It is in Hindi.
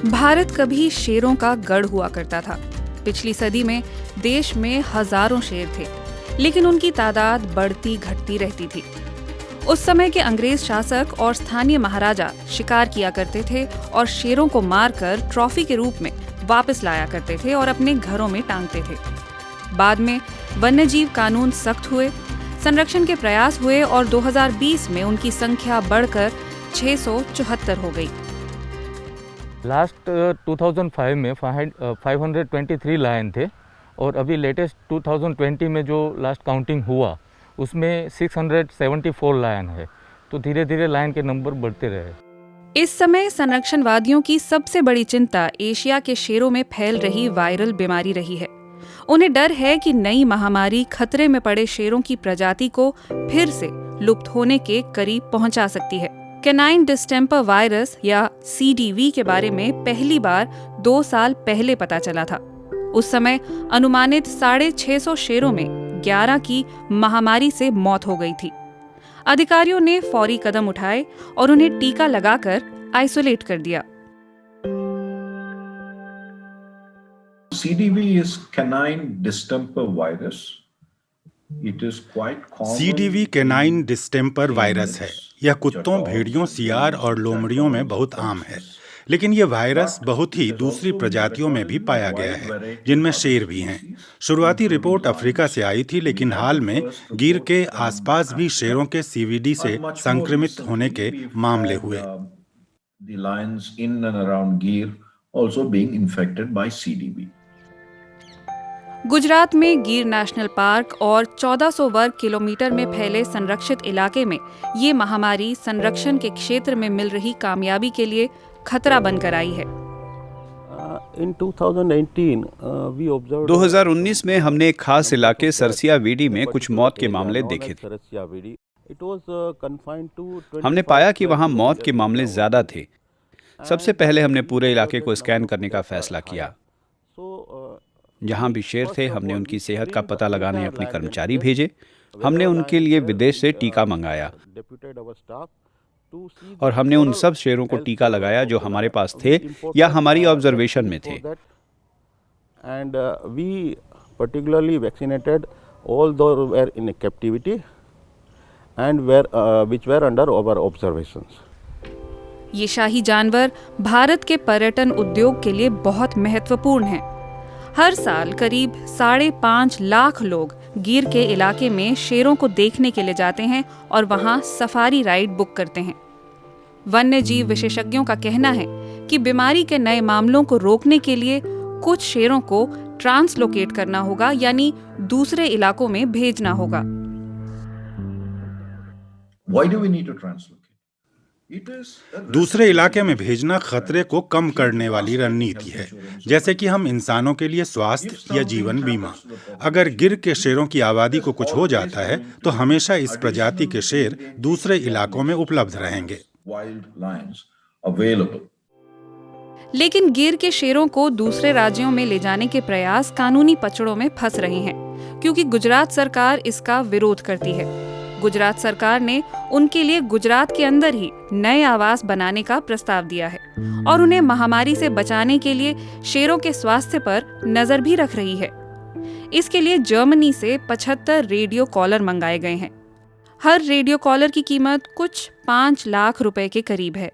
भारत कभी शेरों का गढ़ हुआ करता था। पिछली सदी में देश में हजारों शेर थे, लेकिन उनकी तादाद बढ़ती घटती रहती थी। उस समय के अंग्रेज शासक और स्थानीय महाराजा शिकार किया करते थे और शेरों को मारकर ट्रॉफी के रूप में वापस लाया करते थे और अपने घरों में टांगते थे। बाद में वन्यजीव कानून सख्त हुए, संरक्षण के प्रयास हुए और 2020 में उनकी संख्या बढ़कर 674 हो गई। लास्ट 2005 में 523 लायन थे और अभी लेटेस्ट 2020 में जो लास्ट काउंटिंग हुआ उसमें 674 लायन है। तो धीरे धीरे लायन के नंबर बढ़ते रहे। इस समय संरक्षणवादियों की सबसे बड़ी चिंता एशिया के शेरों में फैल रही वायरल बीमारी रही है। उन्हें डर है कि नई महामारी खतरे में पड़े शेरों की प्रजाति को फिर से लुप्त होने के करीब पहुंचा सकती है। कैनाइन डिस्टेंपर वायरस या CDV के बारे में पहली बार 2 साल पहले पता चला था। उस समय अनुमानित 650 शेरों में 11 की महामारी से मौत हो गई थी। अधिकारियों ने फौरी कदम उठाए और उन्हें टीका लगाकर आइसोलेट कर दिया। CDV is canine distemper virus. CDV canine distemper virus है। यह कुत्तों, भेड़ियों, सियार और लोमड़ियों में बहुत आम है, लेकिन यह वायरस बहुत ही दूसरी प्रजातियों में भी पाया गया है, जिनमें शेर भी हैं। शुरुआती रिपोर्ट अफ्रीका से आई थी, लेकिन हाल में गिर के आसपास भी शेरों के CVD से संक्रमित होने के मामले हुए। गुजरात में गिर नेशनल पार्क और 1400 वर्ग किलोमीटर में फैले संरक्षित इलाके में ये महामारी संरक्षण के क्षेत्र में मिल रही कामयाबी के लिए खतरा बनकर आई है। 2019 में हमने एक खास इलाके सरसिया वीडी में कुछ मौत के मामले देखे थे। हमने पाया कि वहां मौत के मामले ज्यादा थे। सबसे पहले हमने पूरे इलाके को स्कैन करने का फैसला किया। जहां भी शेर थे, हमने उनकी सेहत का पता लगाने अपने कर्मचारी भेजे। हमने उनके लिए विदेश से टीका मंगाया और हमने उन सब शेरों को टीका लगाया जो हमारे पास थे या हमारी ऑब्जर्वेशन में थे। And we particularly vaccinated all those were in captivity and which were under our observations. ये शाही जानवर भारत के पर्यटन उद्योग के लिए बहुत महत्वपूर्ण हैं। हर साल करीब 5.5 लाख लोग गिर के इलाके में शेरों को देखने के लिए जाते हैं और वहां सफारी राइड बुक करते हैं। वन्य जीव विशेषज्ञों का कहना है कि बीमारी के नए मामलों को रोकने के लिए कुछ शेरों को ट्रांसलोकेट करना होगा, यानी दूसरे इलाकों में भेजना होगा। Why do we need to translocate? दूसरे इलाके में भेजना खतरे को कम करने वाली रणनीति है, जैसे कि हम इंसानों के लिए स्वास्थ्य या जीवन बीमा। अगर गिर के शेरों की आबादी को कुछ हो जाता है तो हमेशा इस प्रजाति के शेर दूसरे इलाकों में उपलब्ध रहेंगे। लेकिन गिर के शेरों को दूसरे राज्यों में ले जाने के प्रयास कानूनी पचड़ों में फंस रहे हैं, क्योंकि गुजरात सरकार इसका विरोध करती है। गुजरात सरकार ने उनके लिए गुजरात के अंदर ही नए आवास बनाने का प्रस्ताव दिया है और उन्हें महामारी से बचाने के लिए शेरों के स्वास्थ्य पर नजर भी रख रही है। इसके लिए जर्मनी से 75 रेडियो कॉलर मंगाए गए हैं। हर रेडियो कॉलर की कीमत कुछ 5 लाख रुपए के करीब है।